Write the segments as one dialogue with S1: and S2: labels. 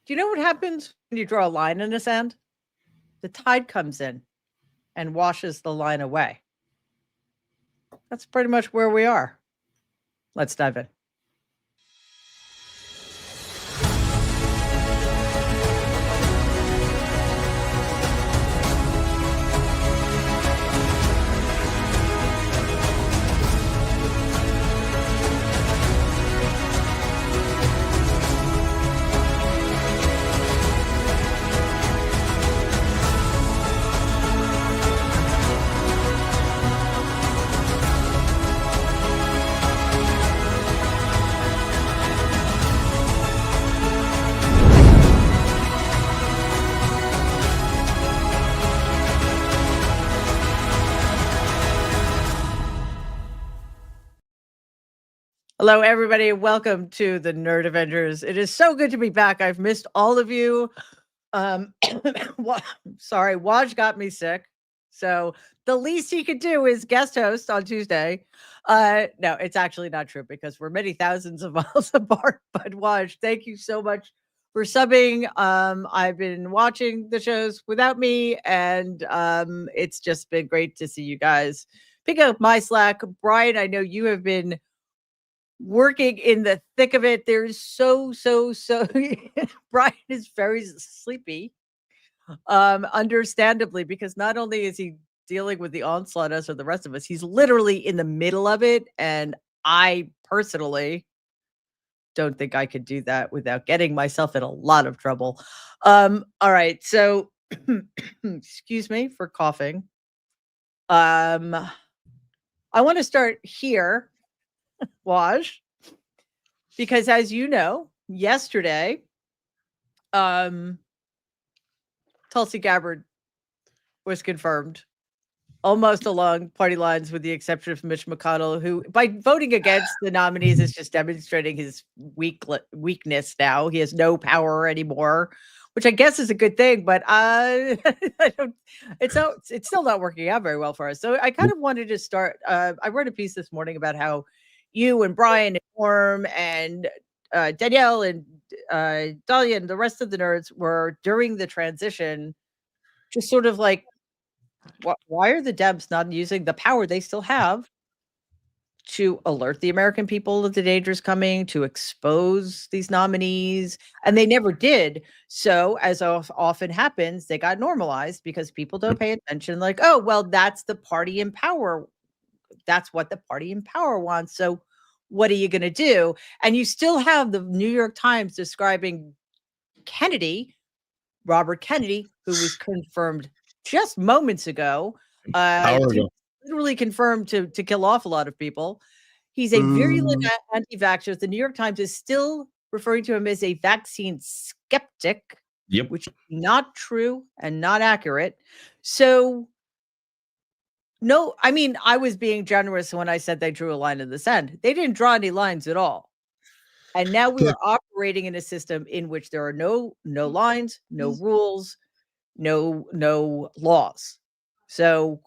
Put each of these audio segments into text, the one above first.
S1: Do you know what happens when you draw a line in the sand? The tide comes in and washes the line away. That's pretty much where we are. Let's dive in. Hello, everybody. Welcome to the Nerd Avengers. It is so good to be back. I've missed all of you. Sorry, Waj got me sick. So the least he could do is guest host on Tuesday. No, it's actually not true because we're many thousands of miles apart. But Waj, thank you so much for subbing. I've been watching the shows without me, and it's just been great to see you guys pick up my slack. Brian, I know you have been working in the thick of it. There's so Brian is very sleepy, understandably, because not only is he dealing with the onslaught as are the rest of us, he's literally in the middle of it, and I personally don't think I could do that without getting myself in a lot of trouble. All right, so excuse me for coughing. I want to start here, Waj, because as you know, yesterday, Tulsi Gabbard was confirmed almost along party lines, with the exception of Mitch McConnell, who, by voting against the nominees, is just demonstrating his weakness now. He has no power anymore, which I guess is a good thing, but I don't. It's still not working out very well for us. So I kind of wanted to start. I wrote a piece this morning about how you and Brian and Norm and Danielle and Dahlia and the rest of the nerds were, during the transition, just sort of like, why are the Dems not using the power they still have to alert the American people of the dangers coming, to expose these nominees? And they never did. So, as often happens, they got normalized because people don't pay attention. Like, oh, well, that's the party in power. That's what the party in power wants. So what are you going to do? And you still have the New York Times describing Robert Kennedy, who was confirmed just moments ago, literally confirmed to kill off a lot of people. He's a virulent anti-vaxxer. The New York Times is still referring to him as a vaccine skeptic, which is not true and not accurate. So, no, I mean, I was being generous when I said they drew a line in the sand. They didn't draw any lines at all. And now we are operating in a system in which there are no lines, no rules, no laws. So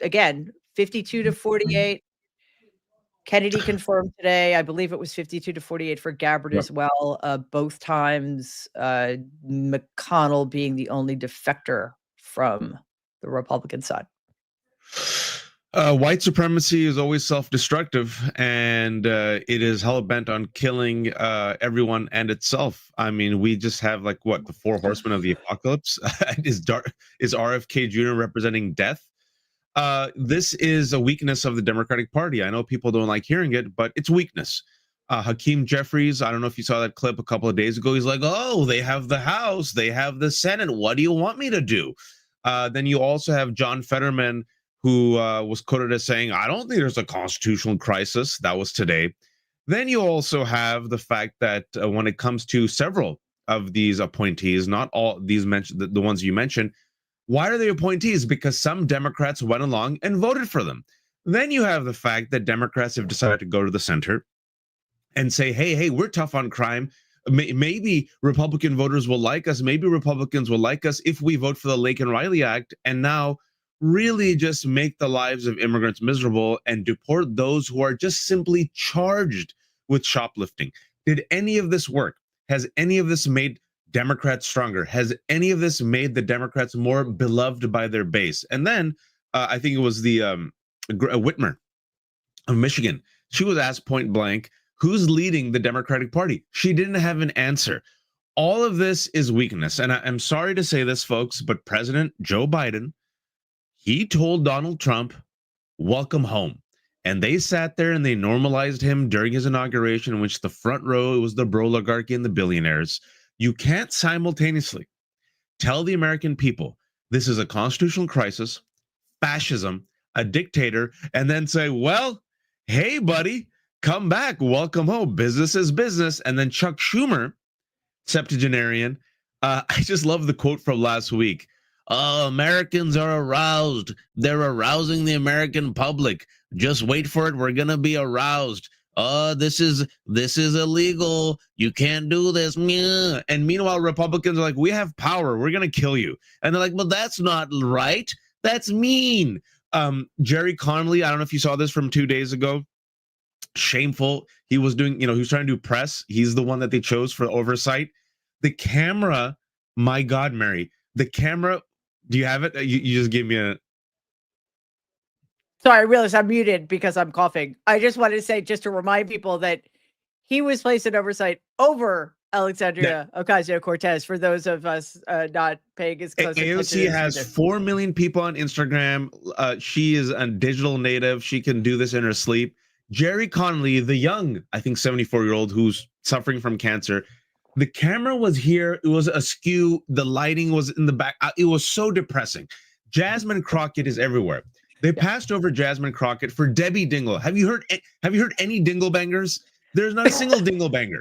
S1: again, 52-48. Kennedy confirmed today. I believe it was 52-48 for Gabbard as well. Both times, McConnell being the only defector from the Republican side.
S2: White supremacy is always self-destructive, and it is hell-bent on killing everyone and itself. I mean, we just have the 4 horsemen of the apocalypse. Is RFK Jr. representing death? This is a weakness of the Democratic Party. I know people don't like hearing it, but it's weakness. Hakeem Jeffries, I don't know if you saw that clip a couple of days ago. He's like, oh, they have the House, they have the Senate. What do you want me to do? Then you also have John Fetterman, who was quoted as saying, I don't think there's a constitutional crisis. That was today. Then you also have the fact that when it comes to several of these appointees, not all these mentioned, the ones you mentioned, why are they appointees? Because some Democrats went along and voted for them. Then you have the fact that Democrats have decided to go to the center and say, hey, we're tough on crime. Maybe Republican voters will like us. Maybe Republicans will like us if we vote for the Lake and Riley Act. And now really just make the lives of immigrants miserable and deport those who are just simply charged with shoplifting. Did any of this work? Has any of this made Democrats stronger? Has any of this made the Democrats more beloved by their base? And then I think it was the Whitmer of Michigan. She was asked point blank, who's leading the Democratic Party? She didn't have an answer. All of this is weakness. And I'm sorry to say this, folks, but President Joe Biden, he told Donald Trump, welcome home. And they sat there and they normalized him during his inauguration, in which the front row, it was the broligarchy and the billionaires. You can't simultaneously tell the American people this is a constitutional crisis, fascism, a dictator, and then say, well, hey, buddy, come back, welcome home, business is business. And then Chuck Schumer, septuagenarian, I just love the quote from last week. Oh, Americans are aroused. They're arousing the American public. Just wait for it. We're going to be aroused. Oh, this is illegal. You can't do this. And meanwhile, Republicans are like, we have power. We're going to kill you. And they're like, well, that's not right. That's mean. Jerry Connolly, I don't know if you saw this from 2 days ago. Shameful. He was doing, he was trying to do press. He's the one that they chose for oversight. The camera, my God, Mary, the camera, do you have it? You just gave me a...
S1: Sorry, I realized I'm muted because I'm coughing. I just wanted to say, just to remind people, that he was placed in oversight over Alexandria Ocasio-Cortez, for those of us not paying as close attention.
S2: AOC has 4 million people on Instagram. She is a digital native. She can do this in her sleep. Jerry Connolly, the young, I think 74-year-old who's suffering from cancer, the camera was here. It was askew. The lighting was in the back. It was so depressing. Jasmine Crockett is everywhere. They passed over Jasmine Crockett for Debbie Dingle. Have you heard any dinglebangers? There's not a single dinglebanger.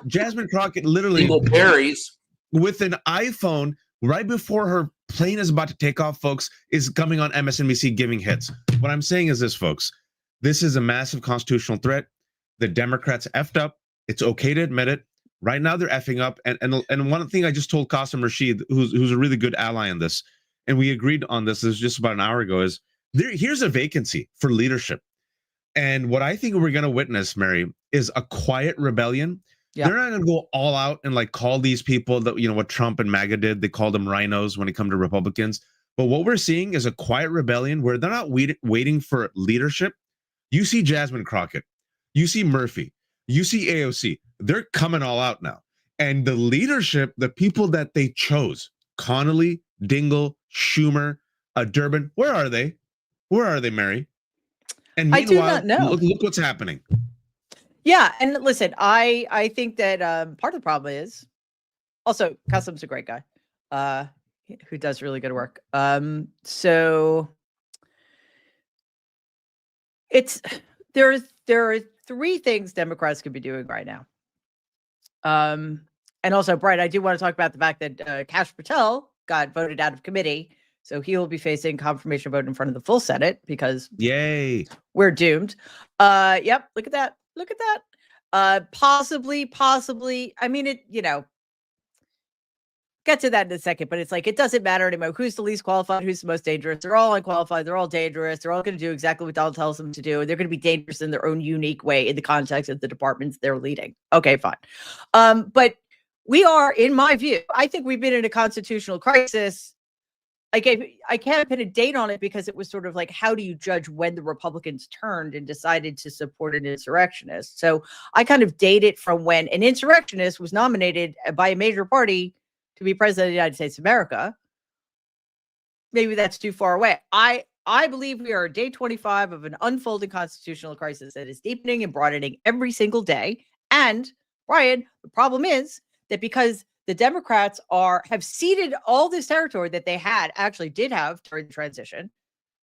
S2: Jasmine Crockett literally
S3: Dingleberries
S2: with an iPhone right before her plane is about to take off, folks, is coming on MSNBC giving hits. What I'm saying is this, folks. This is a massive constitutional threat. The Democrats effed up. It's okay to admit it. Right now they're effing up. And one thing I just told Qasim Rashid, who's a really good ally in this, and we agreed on this just about an hour ago, is here's a vacancy for leadership. And what I think we're going to witness, Mary, is a quiet rebellion. Yeah. They're not going to go all out and like call these people that, what Trump and MAGA did. They called them rhinos when it comes to Republicans. But what we're seeing is a quiet rebellion where they're not waiting for leadership. You see Jasmine Crockett, you see Murphy, you see AOC. They're coming all out now. And the leadership, the people that they chose, Connolly, Dingle, Schumer, Durbin, where are they? Where are they, Mary? And meanwhile, I do not know. Look what's happening.
S1: Yeah, and listen, I think that part of the problem is also Qasim's a great guy who does really good work. So there are 3 things Democrats could be doing right now. And also, Brian, I do want to talk about the fact that Kash Patel got voted out of committee. So he will be facing confirmation vote in front of the full Senate because
S2: yay,
S1: we're doomed. Yep, look at that. Look at that. Possibly. I mean, get to that in a second, but it's like, it doesn't matter anymore. Who's the least qualified? Who's the most dangerous? They're all unqualified. They're all dangerous. They're all going to do exactly what Donald tells them to do. And they're going to be dangerous in their own unique way in the context of the departments they're leading. Okay, fine. But we are, in my view, I think we've been in a constitutional crisis. I can't put a date on it because it was sort of like, how do you judge when the Republicans turned and decided to support an insurrectionist? So I kind of date it from when an insurrectionist was nominated by a major party to be president of the United States of America. Maybe that's too far away. I believe we are day 25 of an unfolding constitutional crisis that is deepening and broadening every single day. And Brian, the problem is that because the Democrats have ceded all this territory that they did have during the transition.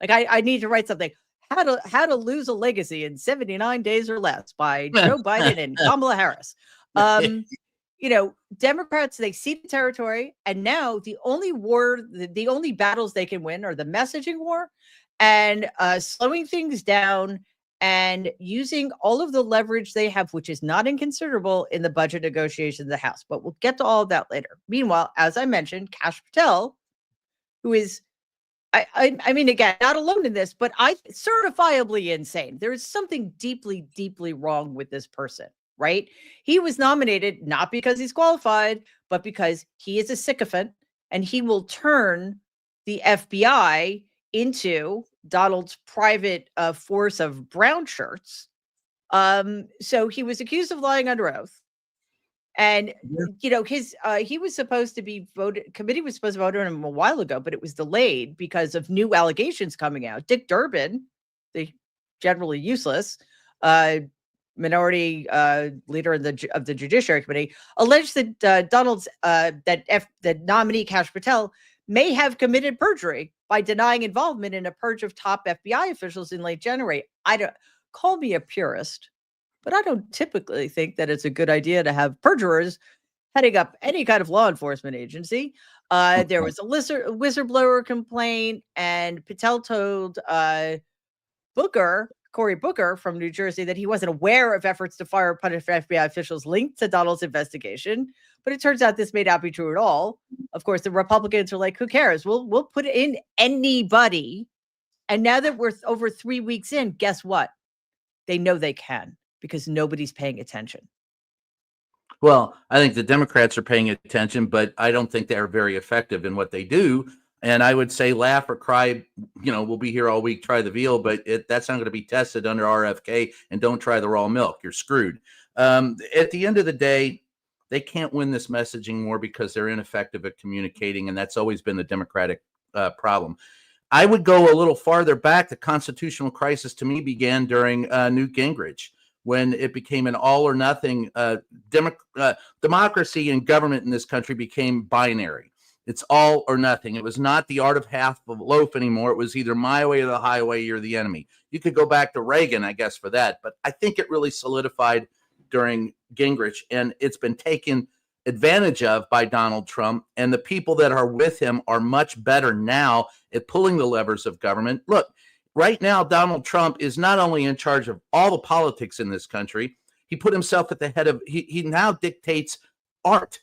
S1: Like I need to write something. How to lose a legacy in 79 days or less by Joe Biden and Kamala Harris. Democrats, they ceded territory, and now the only battles they can win are the messaging war and slowing things down and using all of the leverage they have, which is not inconsiderable in the budget negotiations of the House. But we'll get to all of that later. Meanwhile, as I mentioned, Kash Patel, who is, I mean, again, not alone in this, but certifiably insane. There is something deeply, deeply wrong with this person. right? He was nominated not because he's qualified, but because he is a sycophant and he will turn the FBI into Donald's private force of brown shirts. So he was accused of lying under oath. And you know, his he was supposed to be voted. Committee was supposed to vote on him a while ago, but it was delayed because of new allegations coming out. Dick Durbin, the generally useless minority leader of the Judiciary Committee, alleged that Donald's that nominee Kash Patel may have committed perjury by denying involvement in a purge of top FBI officials in late January. I don't call me a purist, but I don't typically think that it's a good idea to have perjurers heading up any kind of law enforcement agency. There was a whistleblower complaint, and Patel told Cory Booker from New Jersey, that he wasn't aware of efforts to fire or punish FBI officials linked to Donald's investigation. But it turns out this may not be true at all. Of course, the Republicans are like, who cares? We'll put in anybody. And now that we're over 3 weeks in, guess what? They know they can, because nobody's paying attention.
S3: Well, I think the Democrats are paying attention, but I don't think they're very effective in what they do. And I would say laugh or cry, we'll be here all week, try the veal, but that's not going to be tested under RFK, and don't try the raw milk. You're screwed. At the end of the day, they can't win this messaging more because they're ineffective at communicating, and that's always been the Democratic problem. I would go a little farther back. The constitutional crisis to me began during Newt Gingrich, when it became an all or nothing. Democracy and government in this country became binary. It's all or nothing. It was not the art of half of a loaf anymore. It was either my way or the highway. You're the enemy. You could go back to Reagan, I guess, for that. But I think it really solidified during Gingrich, and it's been taken advantage of by Donald Trump. And the people that are with him are much better now at pulling the levers of government. Look, right now, Donald Trump is not only in charge of all the politics in this country, he put himself at the head of, he now dictates art.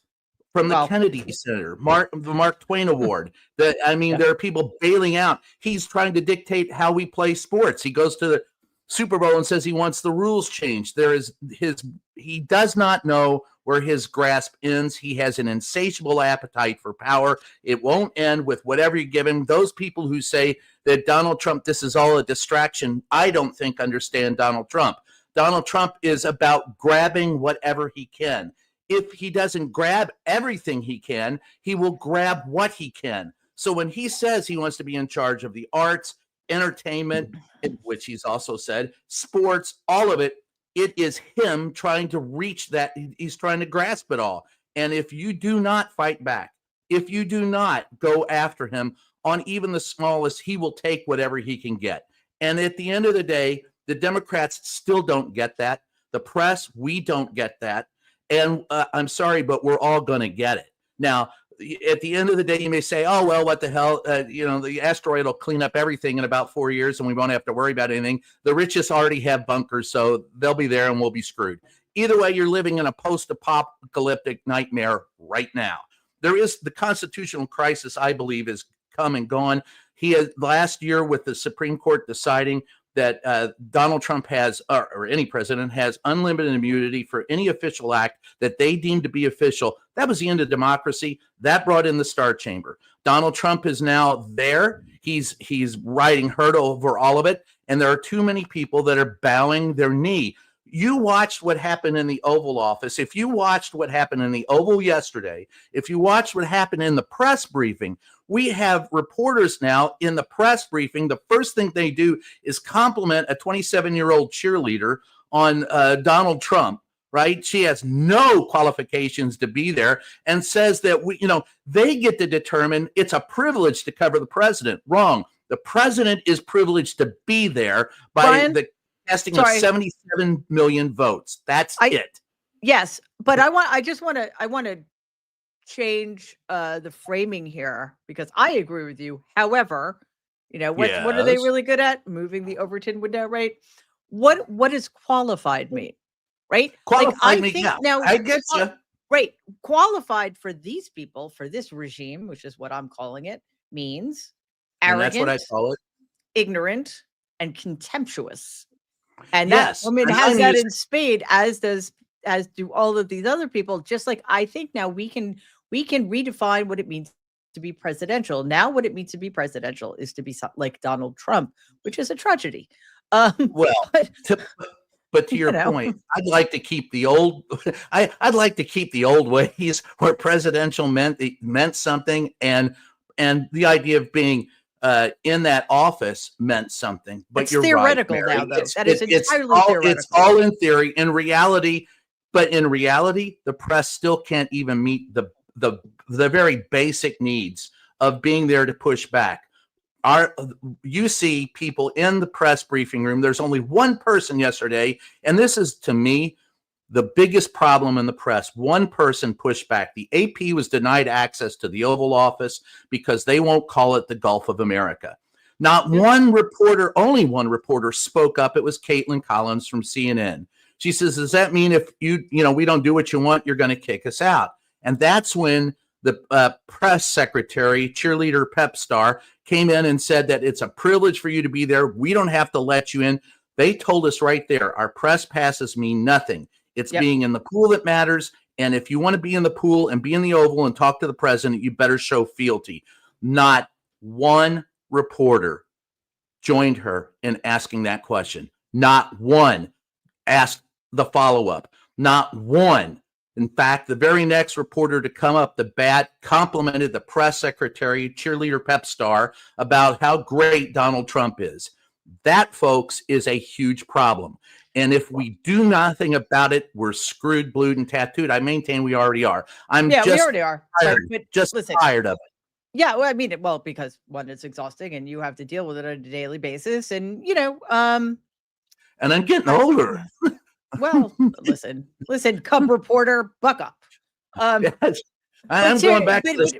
S3: From the Kennedy Center, the Mark Twain Award. There are people bailing out. He's trying to dictate how we play sports. He goes to the Super Bowl and says he wants the rules changed. He does not know where his grasp ends. He has an insatiable appetite for power. It won't end with whatever you give him. Those people who say that Donald Trump, this is all a distraction, I don't think understand Donald Trump. Donald Trump is about grabbing whatever he can. If he doesn't grab everything he can, he will grab what he can. So when he says he wants to be in charge of the arts, entertainment, which he's also said, sports, all of it, it is him trying to reach that. He's trying to grasp it all. And if you do not fight back, if you do not go after him on even the smallest, he will take whatever he can get. And at the end of the day, the Democrats still don't get that. The press, we don't get that. And I'm sorry, but we're all going to get it. Now, at the end of the day, you may say, oh, well, what the hell? The asteroid will clean up everything in about 4 years and we won't have to worry about anything. The richest already have bunkers, so they'll be there and we'll be screwed. Either way, you're living in a post-apocalyptic nightmare right now. There is the constitutional crisis, I believe, is come and gone. He has last year with the Supreme Court deciding that Donald Trump has, or any president has, unlimited immunity for any official act that they deem to be official. That was the end of democracy. That brought in the Star Chamber. Donald Trump is now there. He's riding herd over all of it. And there are too many people that are bowing their knee. You watched what happened in the Oval Office. If you watched what happened in the Oval yesterday, if you watched what happened in the press briefing, we have reporters now in the press briefing. The first thing they do is compliment a 27-year-old cheerleader on Donald Trump, right? She has no qualifications to be there and says that they get to determine it's a privilege to cover the president. Wrong. The president is privileged to be there by
S1: Brian,
S3: the casting of 77 million votes. That's it.
S1: Yes, but I want to change the framing here, because I agree with you. However, what are they really good at? Moving the Overton window, right? What does qualified mean? Right?
S3: Qualified mean, now, I get you.
S1: Right. Qualified for these people, for this regime, which is what I'm calling it, means arrogant,
S3: and that's what I call it,
S1: ignorant, and contemptuous. And that woman has that in spade, as does as do all of these other people. Just like I think now we can redefine what it means to be presidential. Now, what it means to be presidential is to be like Donald Trump, which is a tragedy.
S3: Well,
S1: but,
S3: to your point, I'd like to keep the old. I'd like to keep the old ways where presidential meant something, and the idea of being in that office meant something. But
S1: it's
S3: you're
S1: theoretical
S3: right, Mary.
S1: now, though. That is entirely theoretical.
S3: It's all in theory. In reality, the press still can't even meet the very basic needs of being there to push back. You see people in the press briefing room. There's only one person yesterday, and this is, to me, the biggest problem in the press. One person pushed back. The AP was denied access to the Oval Office because they won't call it the Gulf of America. Not one reporter, only one reporter spoke up. It was Caitlin Collins from CNN. She says, does that mean if we don't do what you want, you're going to kick us out? And that's when the press secretary, cheerleader pep star, came in and said that it's a privilege for you to be there. We don't have to let you in. They told us right there, our press passes mean nothing. It's being in the pool that matters. And if you want to be in the pool and be in the Oval and talk to the president, you better show fealty. Not one reporter joined her in asking that question. Not one asked the follow-up. Not one. In fact, the very next reporter to come up the bat complimented the press secretary, cheerleader pep star, about how great Donald Trump is. That, folks, is a huge problem. And if we do nothing about it, we're screwed, blued, and tattooed. I maintain we already are. we already are. Tired of it.
S1: Yeah, well, I mean, because one, it's exhausting, and you have to deal with it on a daily basis, and
S3: and I'm getting older.
S1: Well, listen, cub reporter, buck up.
S3: Yes. I'm going back to this.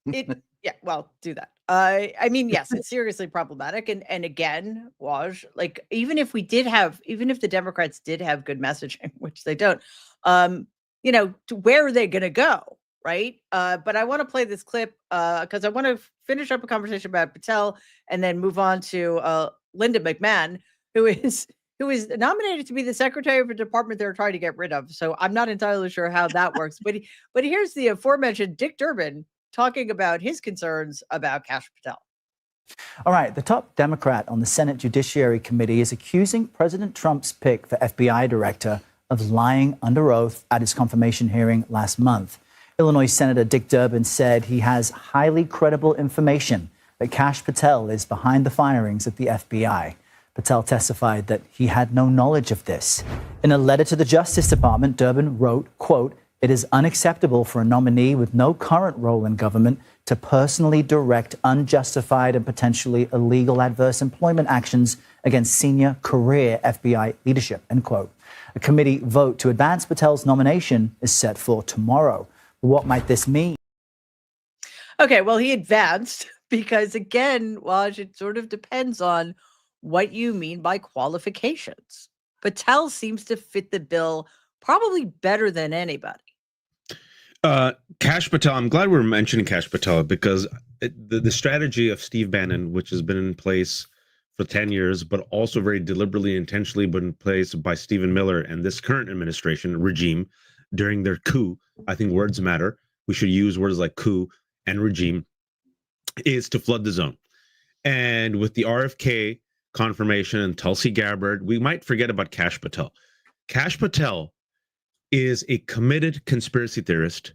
S1: Do that. I mean, yes, it's seriously problematic. And again, Waj, like, even if the Democrats did have good messaging, which they don't, where are they going to go? Right. But I want to play this clip because I want to finish up a conversation about Patel and then move on to Linda McMahon, who is nominated to be the secretary of a department they're trying to get rid of. So I'm not entirely sure how that works. But here's the aforementioned Dick Durbin talking about his concerns about Kash Patel.
S4: All right, the top Democrat on the Senate Judiciary Committee is accusing President Trump's pick for FBI director of lying under oath at his confirmation hearing last month. Illinois Senator Dick Durbin said he has highly credible information that Kash Patel is behind the firings at the FBI. Patel testified that he had no knowledge of this. In a letter to the Justice Department, Durbin wrote, quote, "It is unacceptable for a nominee with no current role in government to personally direct unjustified and potentially illegal adverse employment actions against senior career FBI leadership," end quote. A committee vote to advance Patel's nomination is set for tomorrow. What might this mean?
S1: Okay, well, he advanced because, again, Waj, it sort of depends on what you mean by qualifications. Patel seems to fit the bill probably better than anybody.
S2: Kash Patel, I'm glad we're mentioning Kash Patel because the strategy of Steve Bannon, which has been in place for 10 years, but also very deliberately, intentionally put in place by Stephen Miller and this current administration regime during their coup, I think words matter. We should use words like coup and regime, is to flood the zone. And with the RFK confirmation and Tulsi Gabbard, we might forget about Kash Patel. Kash Patel is a committed conspiracy theorist,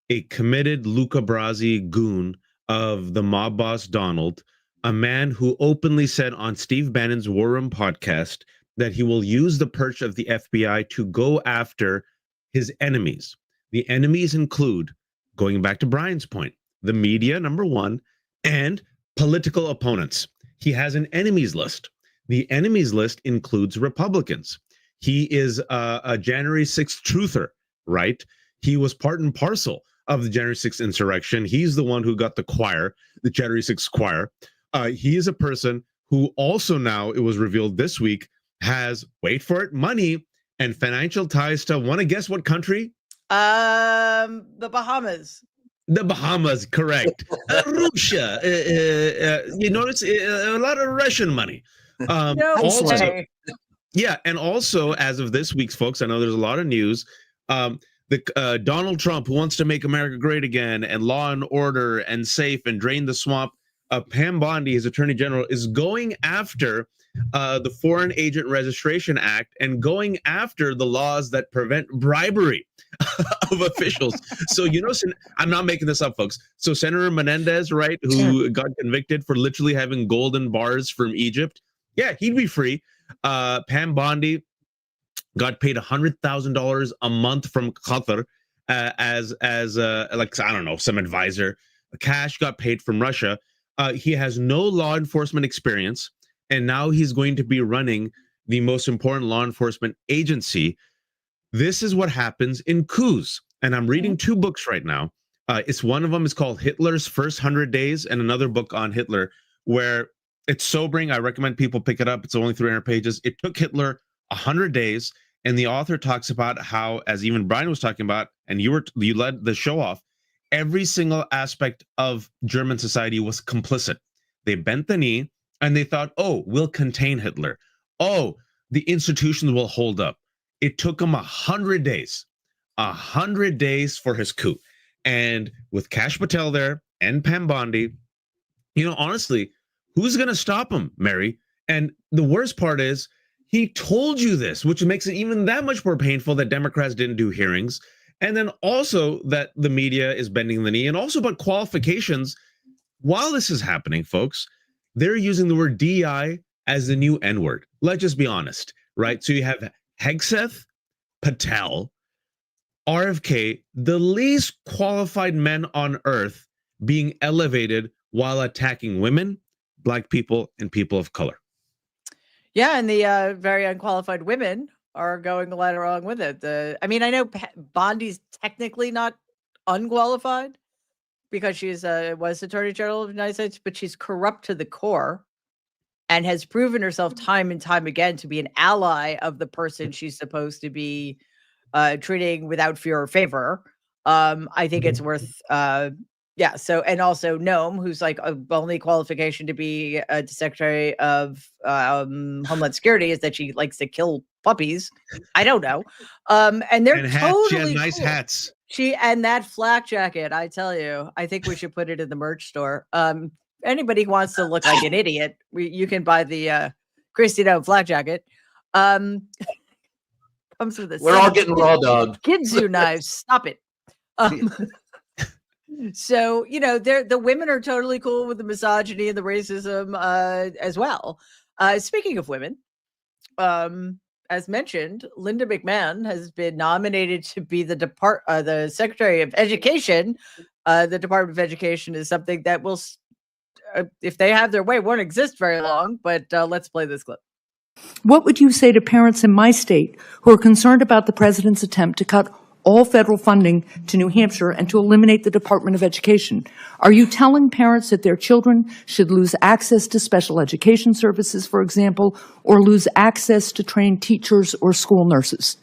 S2: a committed Luca Brasi goon of the mob boss Donald, a man who openly said on Steve Bannon's War Room podcast that he will use the perch of the FBI to go after his enemies. The enemies include, going back to Brian's point, the media, number one, and political opponents. He has an enemies list. The enemies list includes Republicans. He is a January 6th truther, right? He was part and parcel of the January 6th insurrection. He's the one who got the choir, the January 6th choir. He is a person who also now, it was revealed this week, has, wait for it, money and financial ties to, want to guess what country?
S1: The Bahamas.
S2: The Bahamas, correct. Russia. You notice a lot of Russian money.
S1: No,
S2: Also, Yeah, and also as of this week's folks, I know there's a lot of news. Donald Trump, who wants to make America great again, and law and order, and safe, and drain the swamp. Pam Bondi, his attorney general, is going after the Foreign Agent Registration Act and going after the laws that prevent bribery of officials. So, I'm not making this up, folks. So Senator Menendez, right, who got convicted for literally having golden bars from Egypt, yeah, he'd be free. Pam Bondi got paid $100,000 a month from Qatar as like, I don't know, some advisor. Cash got paid from Russia. He has no law enforcement experience, and now he's going to be running the most important law enforcement agency. This is what happens in coups. And I'm reading two books right now. It's one of them is called Hitler's First 100 Days, and another book on Hitler, where it's sobering. I recommend people pick it up. It's only 300 pages. It took Hitler 100 days, and the author talks about how, as even Brian was talking about, and you led the show off, every single aspect of German society was complicit. They bent the knee, and they thought, oh, we'll contain Hitler. Oh, the institutions will hold up. It took him 100 days, 100 days for his coup. And with Kash Patel there and Pam Bondi, honestly, who's going to stop him, Mary? And the worst part is he told you this, which makes it even that much more painful that Democrats didn't do hearings. And then also that the media is bending the knee, and also about qualifications. While this is happening, folks, they're using the word DEI as the new N-word. Let's just be honest, right? So you have Hegseth, Patel, RFK, the least qualified men on earth, being elevated while attacking women, Black people, and people of color.
S1: Yeah, and the very unqualified women are going right along with it. I know Bondi's technically not unqualified because she's was Attorney General of the United States, but she's corrupt to the core and has proven herself time and time again to be an ally of the person she's supposed to be treating without fear or favor. I think it's worth so, and also Noam, who's like a only qualification to be the Secretary of Homeland Security is that she likes to kill puppies. I don't know. And they're totally
S2: she has nice
S1: cool.
S2: hats.
S1: And that flak jacket, I tell you, I think we should put it in the merch store. Anybody who wants to look like an idiot, you can buy the Christy Noam flak jacket. Comes with a
S3: We're all getting raw dogged.
S1: Kidzu knives. Stop it. So, the women are totally cool with the misogyny and the racism as well. Speaking of women, as mentioned, Linda McMahon has been nominated to be the Secretary of Education. The Department of Education is something that will, if they have their way, won't exist very long. But let's play this clip.
S5: What would you say to parents in my state who are concerned about the president's attempt to cut all federal funding to New Hampshire and to eliminate the Department of Education? Are you telling parents that their children should lose access to special education services, for example, or lose access to trained teachers or school nurses?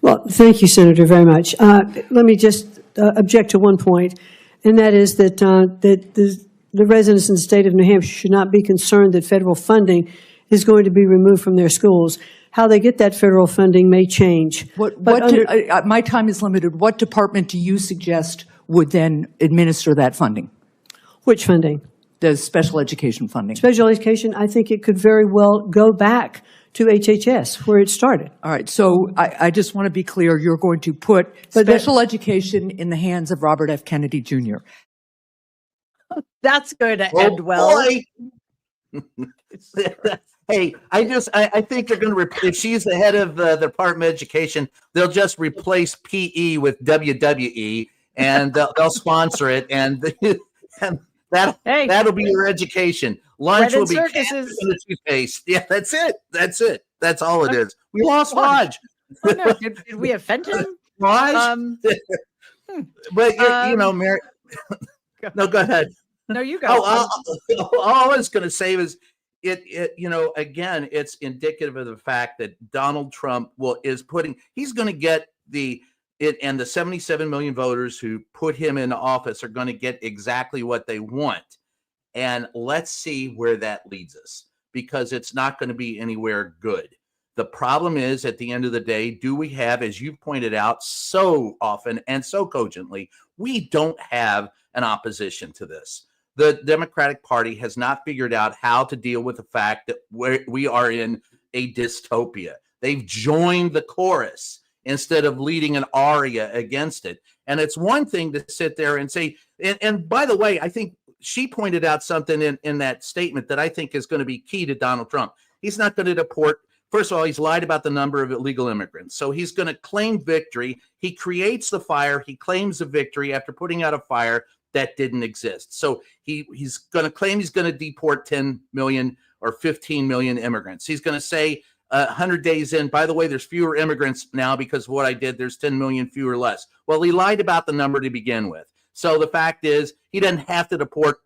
S6: Well, thank you, Senator, very much. Let me just object to one point, and that is that the residents in the state of New Hampshire should not be concerned that federal funding is going to be removed from their schools. How they get that federal funding may change.
S5: My time is limited. What department do you suggest would then administer that funding?
S6: Which funding?
S5: The special education funding.
S6: Special education, I think it could very well go back to HHS, where it started.
S5: All right. So I just want to be clear. You're going to put special education in the hands of Robert F. Kennedy Jr.
S1: That's going to end well.
S3: Hey, I think they're going to if she's the head of the Department of Education, they'll just replace PE with WWE, and they'll sponsor it, and that'll be your education. Lunch will be cabbage and toothpaste. Yeah, that's it. That's all it is. We lost Raj.
S1: Oh, no. Did we offend him?
S3: Raj? But Mary. No, go ahead.
S1: No, you go.
S3: All I was going to say was, again, it's indicative of the fact that Donald Trump he's going to get and the 77 million voters who put him in office are going to get exactly what they want. And let's see where that leads us, because it's not going to be anywhere good. The problem is, at the end of the day, do we have, as you pointed out so often and so cogently, we don't have an opposition to this. The Democratic Party has not figured out how to deal with the fact that we are in a dystopia. They've joined the chorus instead of leading an aria against it. And it's one thing to sit there and say, and by the way, I think she pointed out something in that statement that I think is going to be key to Donald Trump. He's not going to deport. First of all, he's lied about the number of illegal immigrants. So he's going to claim victory. He creates the fire. He claims the victory after putting out a fire that didn't exist. So he's going to claim he's going to deport 10 million or 15 million immigrants. He's going to say 100 days in, by the way, there's fewer immigrants now because of what I did. There's 10 million fewer less. Well, he lied about the number to begin with. So the fact is, he doesn't have to deport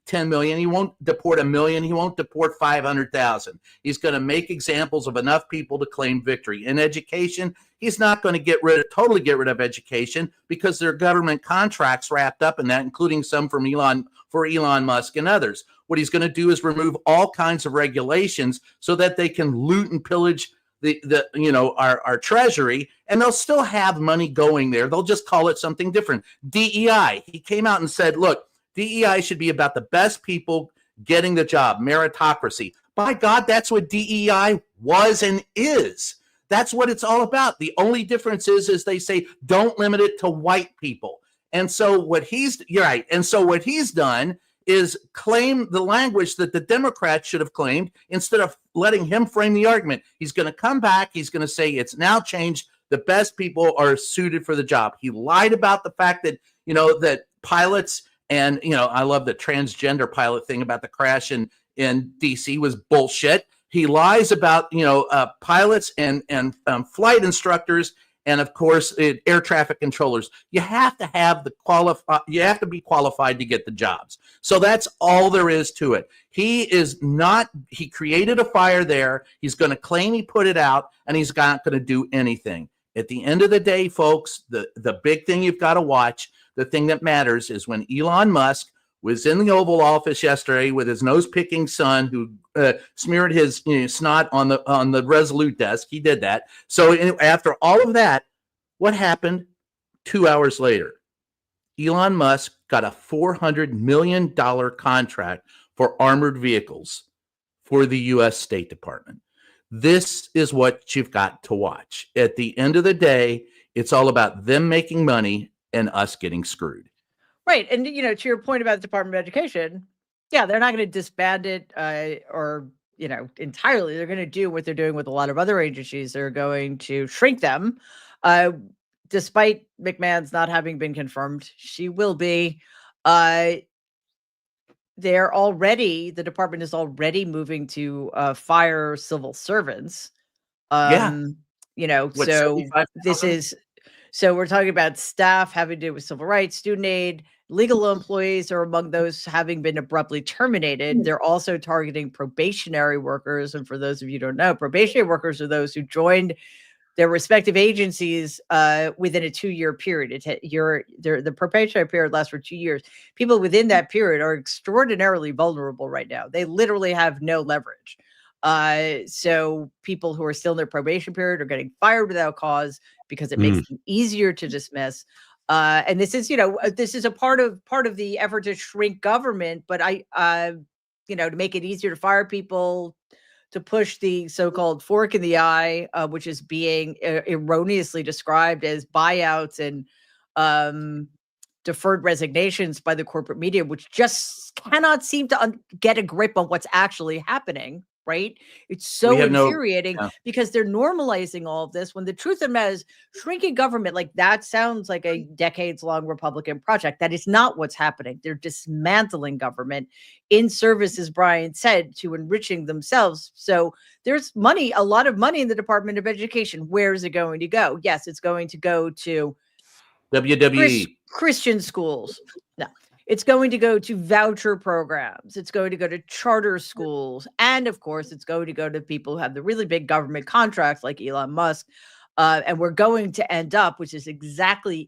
S3: 10 million. He won't deport 1 million. He won't deport 500,000. He's going to make examples of enough people to claim victory. In education, he's not going to totally get rid of education because there are government contracts wrapped up in that, including some for Elon Musk and others. What he's going to do is remove all kinds of regulations so that they can loot and pillage our treasury, and they'll still have money going there. They'll just call it something different. DEI. He came out and said, look, DEI should be about the best people getting the job, meritocracy. By God, that's what DEI was and is. That's what it's all about. The only difference is they say, don't limit it to white people. And so you're right. And so what he's done is claim the language that the Democrats should have claimed instead of letting him frame the argument. He's going to come back. He's going to say it's now changed. The best people are suited for the job. He lied about the fact that, that pilots and, I love the transgender pilot thing about the crash in DC was bullshit. He lies about, pilots and flight instructors. And of course, air traffic controllers. You have to have you have to be qualified to get the jobs. So that's all there is to it. He created a fire there. He's going to claim he put it out, and he's not going to do anything. At the end of the day, folks, the big thing you've got to watch, the thing that matters is when Elon Musk was in the Oval Office yesterday with his nose-picking son who smeared his snot on the Resolute desk. He did that. So after all of that, what happened 2 hours later? Elon Musk got a $400 million contract for armored vehicles for the U.S. State Department. This is what you've got to watch. At the end of the day, it's all about them making money and us getting screwed.
S1: Right. And, to your point about the Department of Education, yeah, they're not going to disband it entirely. They're going to do what they're doing with a lot of other agencies. They're going to shrink them. Despite McMahon's not having been confirmed, she will be. The department is already moving to fire civil servants. So we're talking about staff having to do with civil rights, student aid, legal employees are among those having been abruptly terminated. They're also targeting probationary workers. And for those of you who don't know, probationary workers are those who joined their respective agencies within a 2-year period. The probationary period lasts for 2 years. People within that period are extraordinarily vulnerable right now. They literally have no leverage. So people who are still in their probation period are getting fired without cause because it makes them easier to dismiss. And this is a part of the effort to shrink government, but to make it easier to fire people, to push the so-called fork in the eye, which is being erroneously described as buyouts and deferred resignations by the corporate media, which just cannot seem to get a grip on what's actually happening. Right? It's so infuriating because they're normalizing all of this when the truth of the matter is shrinking government, like that sounds like a decades-long Republican project. That is not what's happening. They're dismantling government in service, as Brian said, to enriching themselves. So there's money, a lot of money in the Department of Education. Where is it going to go? Yes, it's going to go to
S3: WWE.
S1: Christian schools. No. It's going to go to voucher programs. It's going to go to charter schools. And of course, it's going to go to people who have the really big government contracts like Elon Musk. And we're going to end up, which is exactly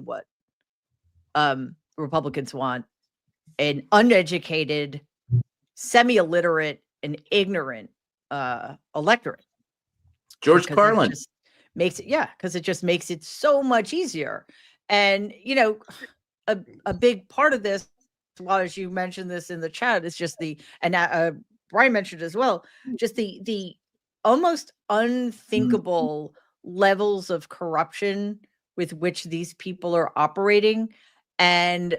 S1: what Republicans want, an uneducated, semi-illiterate, and ignorant electorate.
S3: George
S1: because
S3: Carlin.
S1: it just makes it, yeah, because it just makes it so much easier. And you know, a big part of this, well, as you mentioned this in the chat, is just Brian mentioned as well, just the almost unthinkable levels of corruption with which these people are operating. And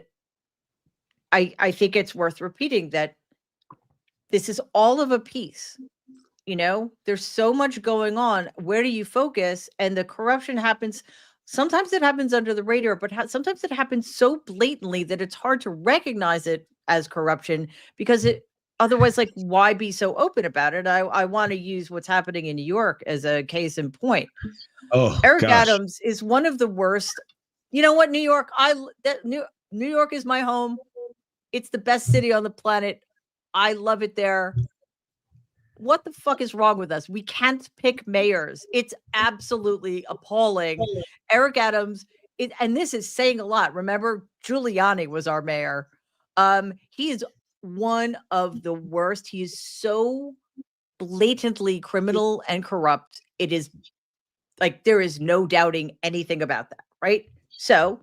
S1: I think it's worth repeating that this is all of a piece. You know, there's so much going on. Where do you focus? And the corruption happens. Sometimes it happens under the radar, but sometimes it happens so blatantly that it's hard to recognize it as corruption because otherwise, like, why be so open about it? I want to use what's happening in New York as a case in point.
S2: Oh,
S1: Eric
S2: gosh.
S1: Adams is one of the worst. You know what, New York? New York is my home. It's the best city on the planet. I love it there. What the fuck is wrong with us? We can't pick mayors. It's absolutely appalling. Eric Adams, and this is saying a lot. Remember, Giuliani was our mayor. He is one of the worst. He is so blatantly criminal and corrupt. It is like there is no doubting anything about that, right? So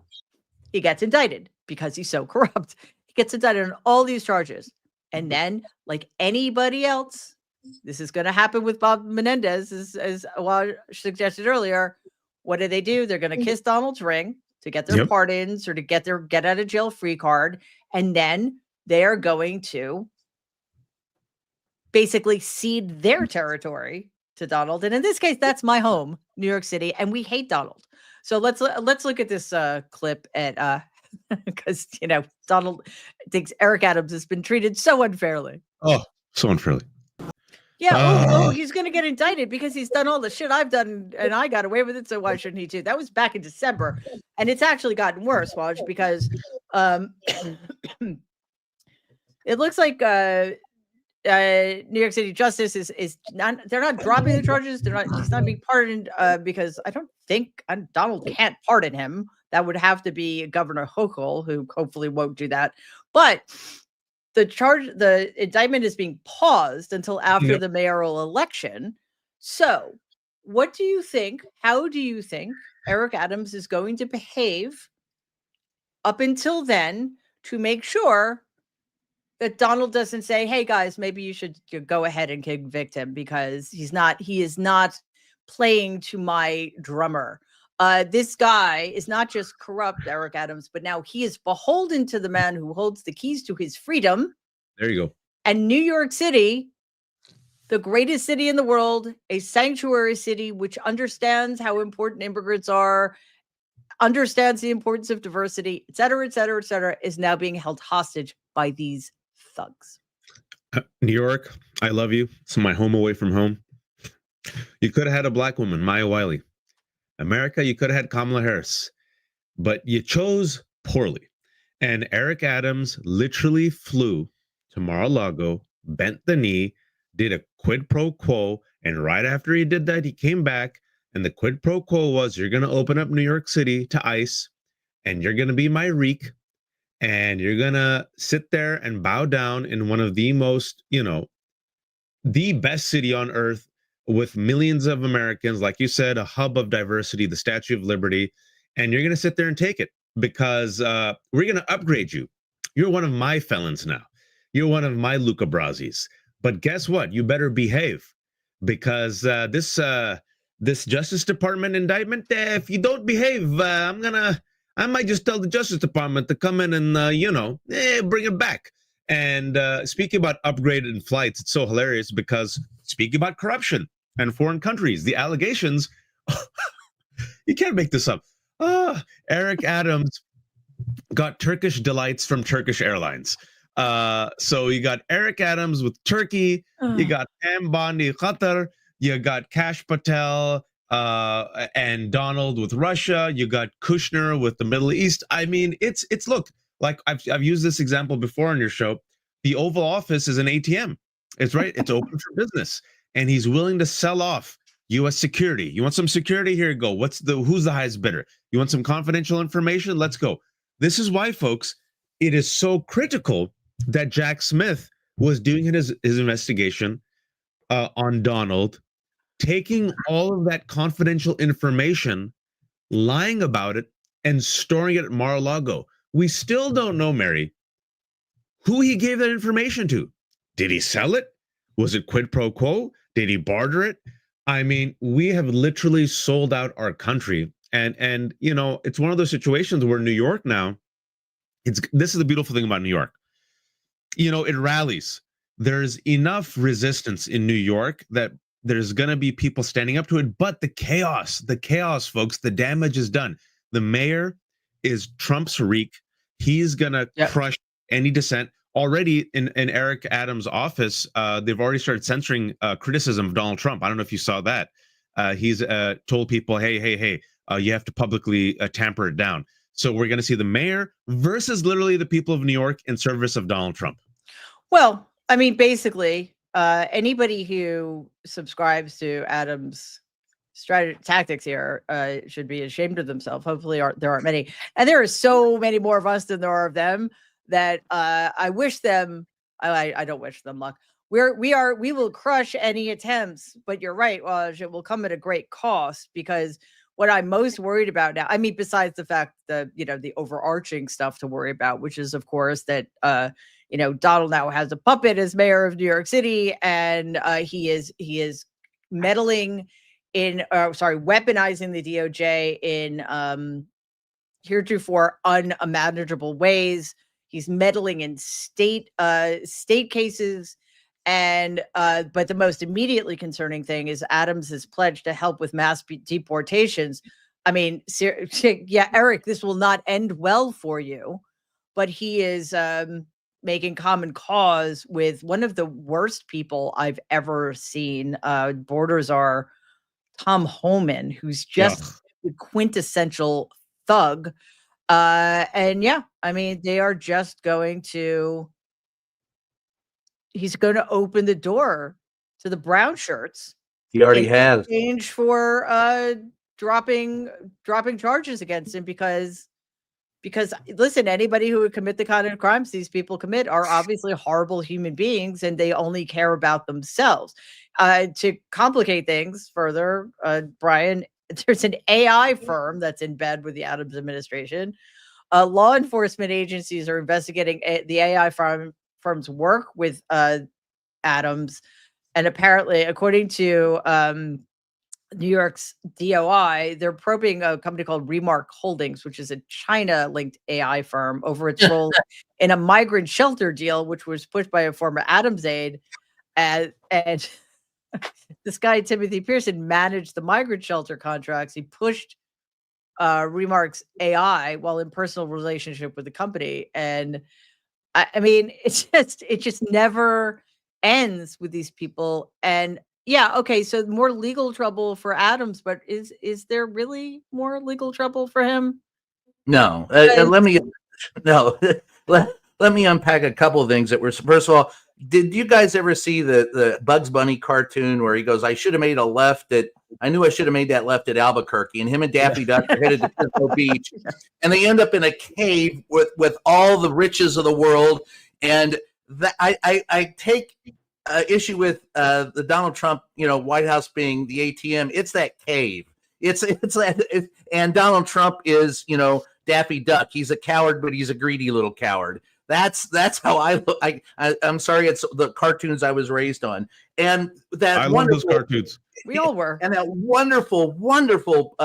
S1: he gets indicted because he's so corrupt. He gets indicted on all these charges. And then, like anybody else, this is going to happen with Bob Menendez, as Awad suggested earlier. What do? They're going to kiss Donald's ring to get their pardons or to get their get out of jail free card. And then they are going to basically cede their territory to Donald. And in this case, that's my home, New York City. And we hate Donald. So let's look at this clip at because, you know, Donald thinks Eric Adams has been treated so unfairly.
S2: Oh, so unfairly.
S1: Yeah. He's going to get indicted because he's done all the shit I've done and I got away with it. So why shouldn't he too? That was back in December. And it's actually gotten worse, Waj, because it looks like New York City Justice is not, they're not dropping the charges. He's not being pardoned because I don't think Donald can't pardon him. That would have to be Governor Hochul, who hopefully won't do that. But the indictment is being paused until after the mayoral election. So what do you think? How do you think Eric Adams is going to behave up until then to make sure that Donald doesn't say, hey guys, maybe you should go ahead and convict him because he is not playing to my drummer. This guy is not just corrupt, Eric Adams, but now he is beholden to the man who holds the keys to his freedom.
S2: There you go.
S1: And New York City, the greatest city in the world, a sanctuary city, which understands how important immigrants are, understands the importance of diversity, et cetera, et cetera, et cetera, is now being held hostage by these thugs.
S2: New York, I love you. It's my home away from home. You could have had a black woman, Maya Wiley. America, you could have had Kamala Harris, but you chose poorly. And Eric Adams literally flew to Mar-a-Lago, bent the knee, did a quid pro quo, and right after he did that, he came back, and the quid pro quo was, you're going to open up New York City to ICE, and you're going to be my reek, and you're going to sit there and bow down in one of the most, the best city on earth, with millions of Americans, like you said, a hub of diversity, the Statue of Liberty, and you're going to sit there and take it because we're going to upgrade you. You're one of my felons now. You're one of my Luca Brasis. But guess what? You better behave because this Justice Department indictment, if you don't behave, I might just tell the Justice Department to come in and, bring it back. And speaking about upgraded flights, it's so hilarious because speaking about corruption and foreign countries, the allegations, you can't make this up. Eric Adams got Turkish delights from Turkish Airlines. So you got Eric Adams with Turkey, you got Pam Bondi, Qatar, you got Kash Patel and Donald with Russia, you got Kushner with the Middle East. I mean, it's look, like I've used this example before on your show. The Oval Office is an ATM. It's right. It's open for business. And he's willing to sell off U.S. security. You want some security? Here you go. Who's the highest bidder? You want some confidential information? Let's go. This is why, folks, it is so critical that Jack Smith was doing his investigation on Donald taking all of that confidential information, lying about it, and storing it at Mar-a-Lago. We still don't know, Mary, who he gave that information to. Did he sell it? Was it quid pro quo? Did he barter it? I mean, we have literally sold out our country. And you know, it's one of those situations where New York now, this is the beautiful thing about New York. You know, it rallies. There's enough resistance in New York that there's going to be people standing up to it, but the chaos, folks, the damage is done. The mayor is Trump's reek. He's going to crush any dissent. Already in Eric Adams' office, they've already started censoring criticism of Donald Trump. I don't know if you saw that. He's told people, hey, you have to publicly tamper it down. So we're going to see the mayor versus literally the people of New York in service of Donald Trump.
S1: Well, I mean, basically, anybody who subscribes to Adams' tactics here should be ashamed of themselves. Hopefully, there aren't many, and there are so many more of us than there are of them that I wish them. I don't wish them luck. We will crush any attempts, but you're right, Raj, it will come at a great cost, because what I'm most worried about now, I mean, besides the fact that, you know, the overarching stuff to worry about, which is, of course, that, you know, Donald now has a puppet as mayor of New York City, and he is meddling in, weaponizing the DOJ in heretofore unmanageable ways. He's meddling in state cases. And but the most immediately concerning thing is Adams' pledge to help with mass deportations. I mean, yeah, Eric, this will not end well for you, but he is making common cause with one of the worst people I've ever seen. Borders are Tom Homan, who's just the quintessential thug. And yeah, I mean, they are just going to. He's going to open the door to the brown shirts.
S3: He already has.
S1: Exchange for dropping charges against him because listen, anybody who would commit the kind of crimes these people commit are obviously horrible human beings, and they only care about themselves. To complicate things further, Brian, there's an AI firm that's in bed with the Adams administration. Law enforcement agencies are investigating the AI firm's work with Adams, and apparently, according to New York's DOI, they're probing a company called Remark Holdings, which is a China-linked AI firm, over its role in a migrant shelter deal, which was pushed by a former Adams aide. And this guy, Timothy Pearson, managed the migrant shelter contracts. He pushed Remark's AI while in personal relationship with the company. And I mean, it just never ends with these people. And yeah, okay, so more legal trouble for Adams, but is there really more legal trouble for him?
S3: No. Let me unpack a couple of things that were. First of all, did you guys ever see the Bugs Bunny cartoon where he goes, I should have made a left at, I knew I should have made that left at Albuquerque, and him and Daffy Duck are headed to Pismo Beach, and they end up in a cave with all the riches of the world. And I take issue with the Donald Trump, White House being the ATM. It's that cave. And Donald Trump is, Daffy Duck. He's a coward, but he's a greedy little coward. That's how I look. I'm sorry, it's the cartoons I was raised on, and that
S2: I love those cartoons.
S1: We all were.
S3: And that wonderful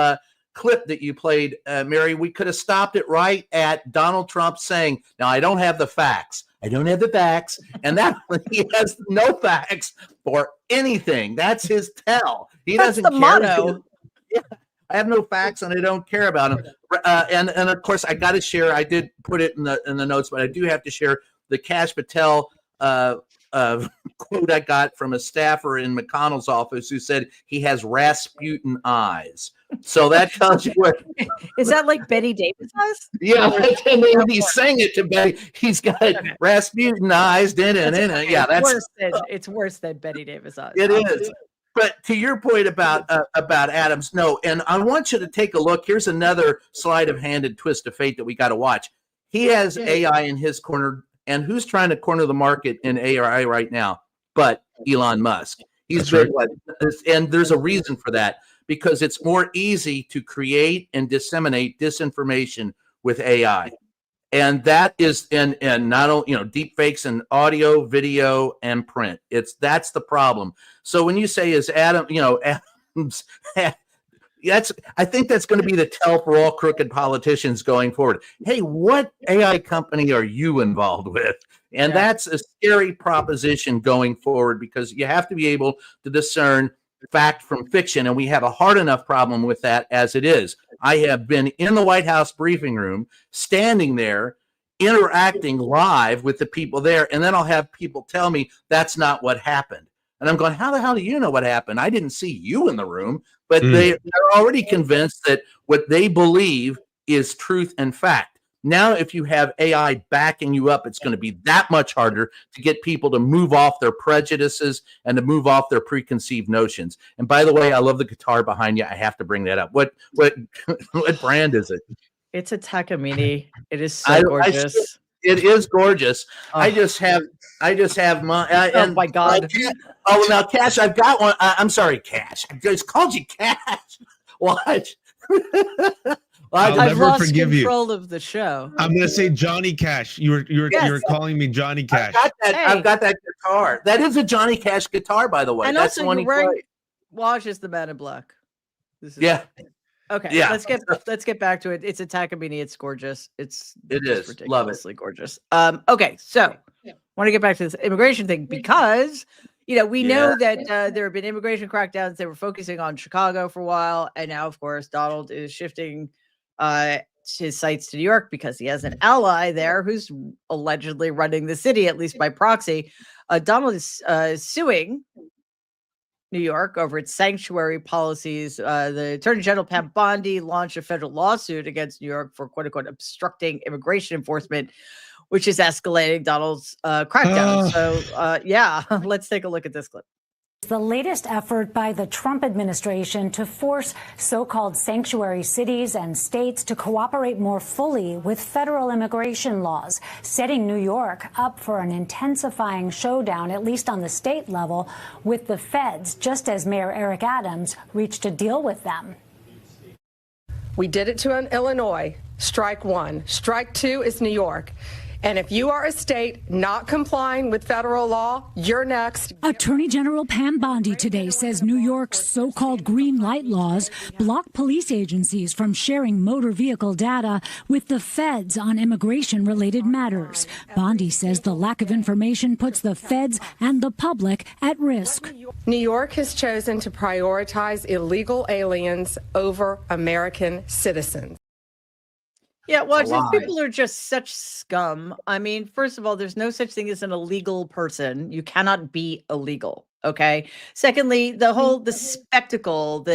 S3: clip that you played, Mary. We could have stopped it right at Donald Trump saying, "Now I don't have the facts. I don't have the facts," and that he has no facts for anything. That's his tell. That's the
S1: motto.
S3: Yeah. I have no facts and I don't care about them. And of course, I got to share. I did put it in the notes, but I do have to share the Kash Patel quote I got from a staffer in McConnell's office who said he has Rasputin eyes. So that tells you what.
S1: Is that like Betty Davis eyes?
S3: Yeah, and he sang it to Betty. He's got Rasputin eyes. Yeah,
S1: it's worse than Betty Davis eyes.
S3: It is. But to your point about Adams, no, and I want you to take a look. Here's another sleight of hand and twist of fate that we got to watch. He has AI in his corner, and who's trying to corner the market in AI right now? But Elon Musk. He's
S2: That's
S3: been
S2: right.
S3: and there's a reason for that, because it's more easy to create and disseminate disinformation with AI. And that is, and not only, deep fakes in audio, video, and print. That's the problem. So when you say is Adams, I think that's going to be the tell for all crooked politicians going forward. Hey, what AI company are you involved with? And that's a scary proposition going forward, because you have to be able to discern fact from fiction. And we have a hard enough problem with that as it is. I have been in the White House briefing room, standing there, interacting live with the people there. And then I'll have people tell me that's not what happened. And I'm going, how the hell do you know what happened? I didn't see you in the room. But they're already convinced that what they believe is truth and fact. Now, if you have AI backing you up, it's going to be that much harder to get people to move off their prejudices and to move off their preconceived notions. And by the way, I love the guitar behind you. I have to bring that up. What brand is it?
S1: It's a Takamine. It is so gorgeous.
S3: It is gorgeous.
S1: Oh.
S3: I just have my.
S1: Oh my God.
S3: Now, Cash, I've got one. I'm sorry, Cash. I just called you Cash. What?
S2: I'll
S1: I've
S2: never
S1: lost
S2: forgive
S1: control of the show.
S2: I'm gonna say Johnny Cash. You're calling me Johnny Cash.
S3: I've got that guitar. That is a Johnny Cash guitar, by the way.
S1: And
S3: That's
S1: also,
S3: the one
S1: you're wearing Wash is the Man in Black.
S3: Yeah.
S1: Okay.
S3: Yeah.
S1: Let's get back to it. It's a Takamine. It's gorgeous. It is
S3: ridiculously
S1: gorgeous. Okay. So want to get back to this immigration thing, because we know that there have been immigration crackdowns. They were focusing on Chicago for a while, and now, of course, Donald is shifting his sights to New York because he has an ally there who's allegedly running the city, at least by proxy. Donald is suing New York over its sanctuary policies. The Attorney General Pam Bondi launched a federal lawsuit against New York for "quote unquote" obstructing immigration enforcement, which is escalating Donald's crackdown. So, let's take a look at this clip.
S7: The latest effort by the Trump administration to force so-called sanctuary cities and states to cooperate more fully with federal immigration laws, setting New York up for an intensifying showdown, at least on the state level, with the feds, just as Mayor Eric Adams reached a deal with them.
S8: We did it to Illinois. Strike one. Strike two is New York. And if you are a state not complying with federal law, you're next.
S9: Attorney General Pam Bondi today says New York's so-called green light laws block police agencies from sharing motor vehicle data with the feds on immigration-related matters. Bondi says the lack of information puts the feds and the public at risk.
S8: New York has chosen to prioritize illegal aliens over American citizens.
S1: Yeah, well, these people are just such scum. I mean, first of all, there's no such thing as an illegal person. You cannot be illegal. Okay. Secondly, the spectacle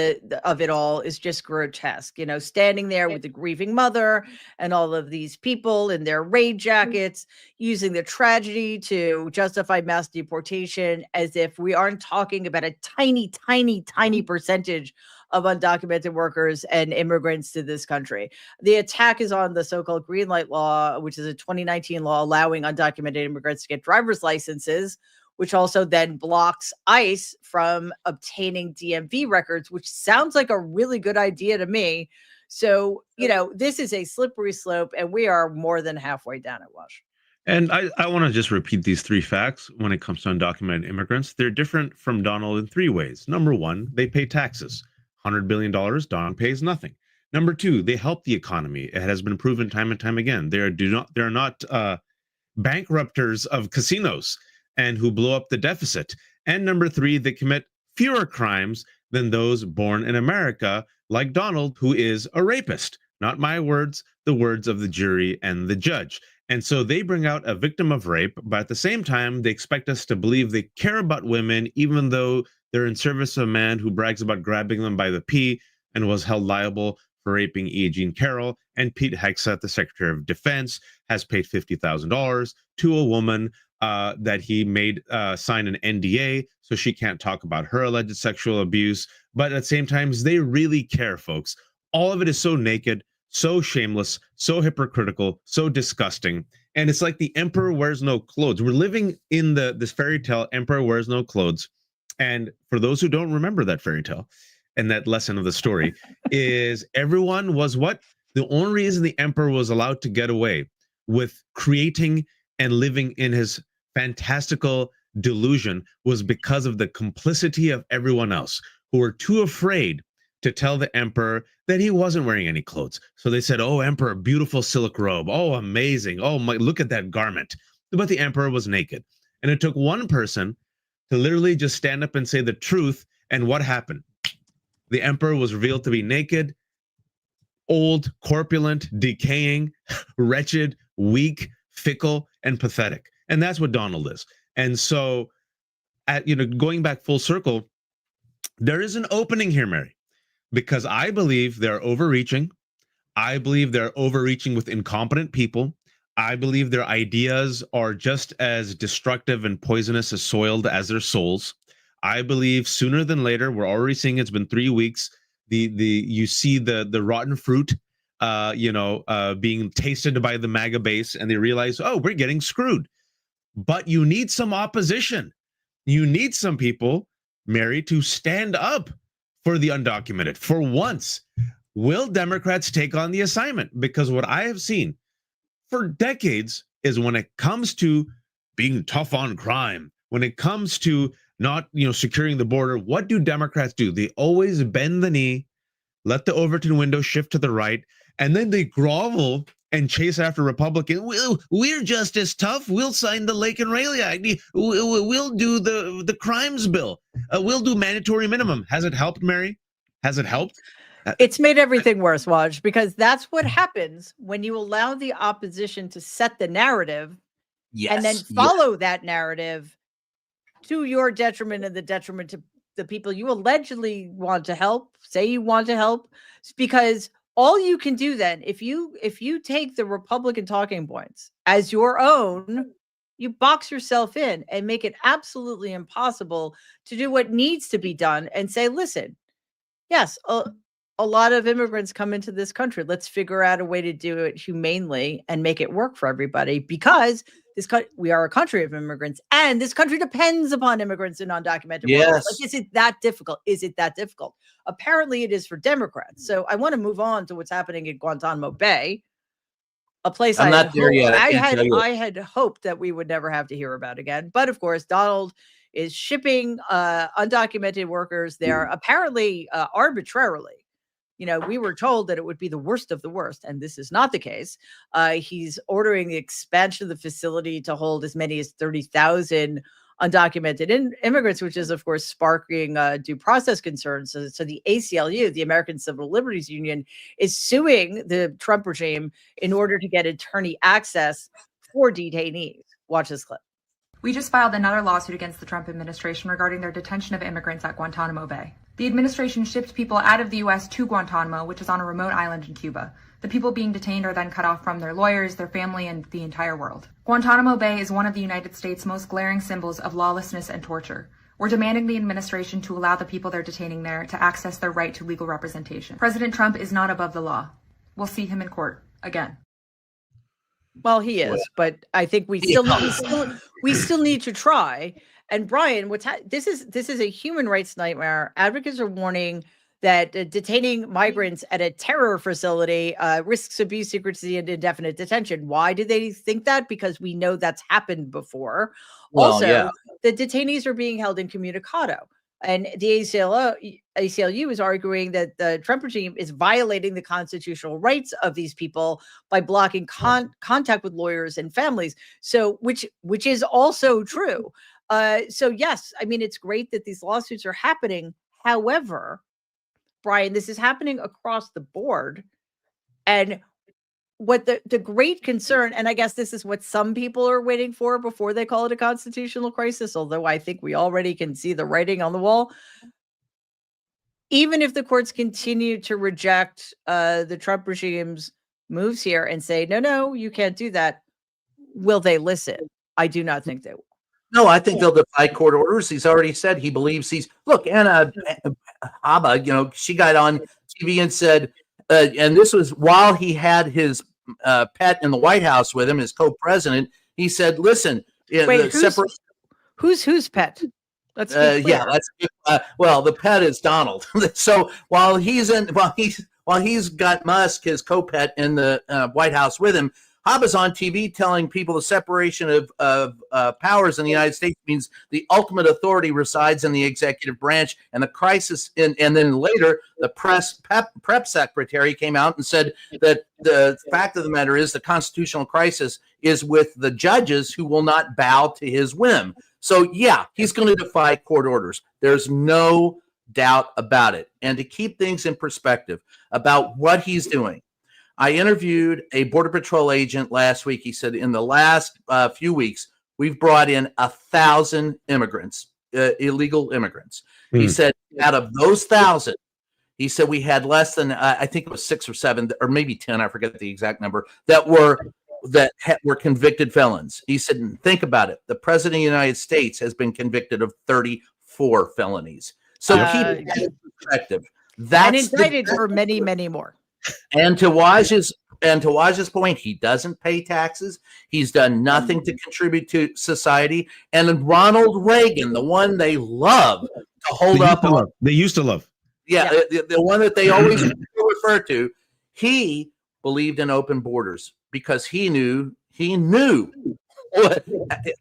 S1: of it all is just grotesque. Standing there with the grieving mother and all of these people in their raid jackets, using the tragedy to justify mass deportation, as if we aren't talking about a tiny, tiny, tiny percentage of undocumented workers and immigrants to this country. The attack is on the so-called green light law, which is a 2019 law allowing undocumented immigrants to get driver's licenses, which also then blocks ICE from obtaining DMV records, which sounds like a really good idea to me. So, this is a slippery slope, and we are more than halfway down it, Wash.
S2: And I want to just repeat these three facts when it comes to undocumented immigrants. They're different from Donald in three ways. Number one, they pay taxes. $100 billion, Don pays nothing. Number two, they help the economy. It has been proven time and time again. They're not bankrupters of casinos and who blow up the deficit. And number three, they commit fewer crimes than those born in America, like Donald, who is a rapist. Not my words, the words of the jury and the judge. And so they bring out a victim of rape, but at the same time, they expect us to believe they care about women, even though they're in service of a man who brags about grabbing them by the pee and was held liable for raping E. Jean Carroll. And Pete Hegseth, the Secretary of Defense, has paid $50,000 to a woman that he made sign an NDA so she can't talk about her alleged sexual abuse. But at the same time, they really care, folks. All of it is so naked, so shameless, so hypocritical, so disgusting. And it's like the emperor wears no clothes. We're living in this fairy tale, emperor wears no clothes. And for those who don't remember that fairy tale and that lesson of the story, is everyone was what? The only reason the emperor was allowed to get away with creating and living in his fantastical delusion was because of the complicity of everyone else who were too afraid to tell the emperor that he wasn't wearing any clothes. So they said, "Oh, emperor, beautiful silk robe. Oh, amazing. Oh, my, look at that garment." But the emperor was naked. And it took one person to literally just stand up and say the truth. And what happened? The emperor was revealed to be naked, old, corpulent, decaying, wretched, weak, fickle, and pathetic. And that's what Donald is. And so, going back full circle, there is an opening here, Mary, because I believe they're overreaching. I believe they're overreaching with incompetent people. I believe their ideas are just as destructive and poisonous as soiled as their souls. I believe sooner than later, we're already seeing it's been 3 weeks. You see the rotten fruit, being tasted by the MAGA base, and they realize, oh, we're getting screwed. But you need some opposition. You need some people, Mary, to stand up for the undocumented. For once, will Democrats take on the assignment? Because what I have seen for decades is when it comes to being tough on crime, when it comes to not, securing the border, what do Democrats do? They always bend the knee, let the Overton window shift to the right, and then they grovel and chase after Republicans. We're just as tough. We'll sign the Lake and Rayleigh Act. We'll do the crimes bill. We'll do mandatory minimum. Has it helped, Mary? Has it helped?
S1: It's made everything worse, Waj, because that's what happens when you allow the opposition to set the narrative and then follow that narrative to your detriment and the detriment to the people you allegedly want to help, say you want to help, because all you can do then, if you take the Republican talking points as your own, you box yourself in and make it absolutely impossible to do what needs to be done and say, listen, yes, a lot of immigrants come into this country. Let's figure out a way to do it humanely and make it work for everybody, because we are a country of immigrants, and this country depends upon immigrants and undocumented workers. Like, is it that difficult? Is it that difficult? Apparently it is for Democrats. So I want to move on to what's happening in Guantanamo Bay, a place I had hoped that we would never have to hear about again. But of course, Donald is shipping undocumented workers there, apparently arbitrarily. We were told that it would be the worst of the worst, and this is not the case. He's ordering the expansion of the facility to hold as many as 30,000 undocumented immigrants, which is, of course, sparking due process concerns. So the ACLU, the American Civil Liberties Union, is suing the Trump regime in order to get attorney access for detainees. Watch this clip.
S10: We just filed another lawsuit against the Trump administration regarding their detention of immigrants at Guantanamo Bay. The administration shipped people out of the U.S. to Guantanamo, which is on a remote island in Cuba. The people being detained are then cut off from their lawyers, their family, and the entire world. Guantanamo Bay is one of the United States' most glaring symbols of lawlessness and torture. We're demanding the administration to allow the people they're detaining there to access their right to legal representation. President Trump is not above the law. We'll see him in court again.
S1: Well, he is, but I think we still need to try. And Brian, this is a human rights nightmare. Advocates are warning that detaining migrants at a terror facility risks abuse, secrecy, and indefinite detention. Why do they think that? Because we know that's happened before. The detainees are being held incommunicado. And the ACLU is arguing that the Trump regime is violating the constitutional rights of these people by blocking contact with lawyers and families. So, which is also true. So yes, I mean, it's great that these lawsuits are happening. However, Brian, this is happening across the board. And what the great concern, and I guess this is what some people are waiting for before they call it a constitutional crisis, although I think we already can see the writing on the wall. Even if the courts continue to reject the Trump regime's moves here and say, no, you can't do that, will they listen? I do not think they will.
S3: No, I think they'll defy court orders. He's already said he believes Anna Haba, she got on TV and said, and this was while he had his pet in the White House with him, his co-president. He said, listen,
S1: who's pet? Let's
S3: yeah, well, the pet is Donald. So while he's got Musk, his co-pet, in the White House with him, Hobb is on TV telling people the separation of powers in the United States means the ultimate authority resides in the executive branch, and the crisis. And then later, the prep secretary came out and said that the fact of the matter is the constitutional crisis is with the judges who will not bow to his whim. So, yeah, he's going to defy court orders. There's no doubt about it. And to keep things in perspective about what he's doing, I interviewed a Border Patrol agent last week. He said in the last few weeks, we've brought in 1,000 immigrants, illegal immigrants. He said out of those 1,000, he said we had less than, I think it was 6 or 7, or maybe 10, I forget the exact number, that were convicted felons. He said, think about it. The president of the United States has been convicted of 34 felonies. So keep it in perspective.
S1: And indicted for many, many more.
S3: And to Waj's point, he doesn't pay taxes. He's done nothing to contribute to society. And Ronald Reagan, the one they love to hold up.
S2: They used to love.
S3: Yeah, the one that they always refer to. He believed in open borders because he knew the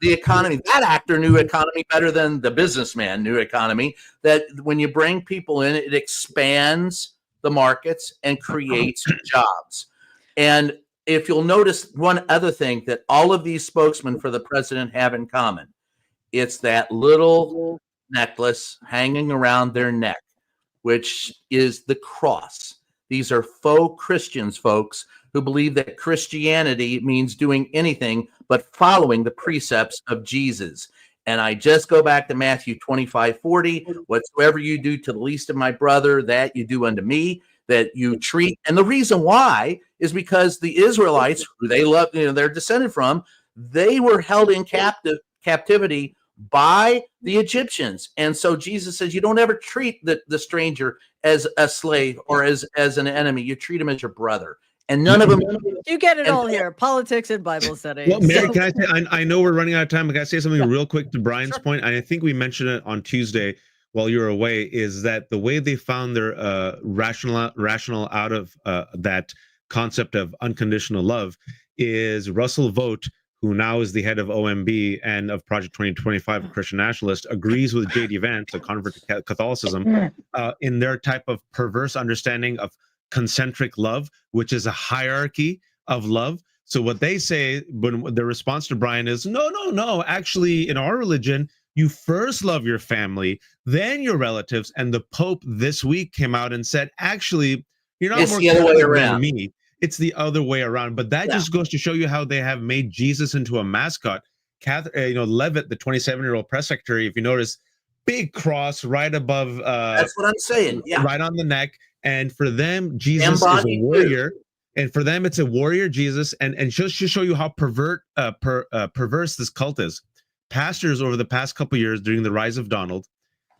S3: economy. That actor knew economy better than the businessman knew economy. That when you bring people in, it expands the markets and creates jobs. And if you'll notice one other thing that all of these spokesmen for the president have in common, it's that little necklace hanging around their neck, which is the cross. These are faux Christians, folks, who believe that Christianity means doing anything but following the precepts of Jesus. And I just go back to Matthew 25:40, whatsoever you do to the least of my brother, that you do unto me, that you treat. And the reason why is because the Israelites, who they love, they're descended from, they were held in captivity by the Egyptians. And so Jesus says, you don't ever treat the stranger as a slave or as an enemy. You treat him as your brother. And none of them.
S1: You get it all here. Politics and Bible study.
S2: Well, Mary, can I say, I know we're running out of time, but can I say something real quick to Brian's point? And I think we mentioned it on Tuesday while you were away, is that the way they found their rational out of that concept of unconditional love is Russell Vogt, who now is the head of OMB and of Project 2025, a Christian nationalist, agrees with J.D. Vance, a convert to Catholicism, in their type of perverse understanding of concentric love, which is a hierarchy of love. So what they say, when the response to Brian is, no, actually, in our religion, you first love your family, then your relatives. And the Pope this week came out and said, actually, you're not more Catholic than me. It's the other way around. But that just goes to show you how they have made Jesus into a mascot. Levitt, the 27-year-old press secretary, if you notice, big cross right above.
S3: That's what I'm saying. Yeah.
S2: Right on the neck. And for them, Jesus is a warrior. And for them, it's a warrior Jesus. And just to show you how perverse this cult is, pastors over the past couple of years during the rise of Donald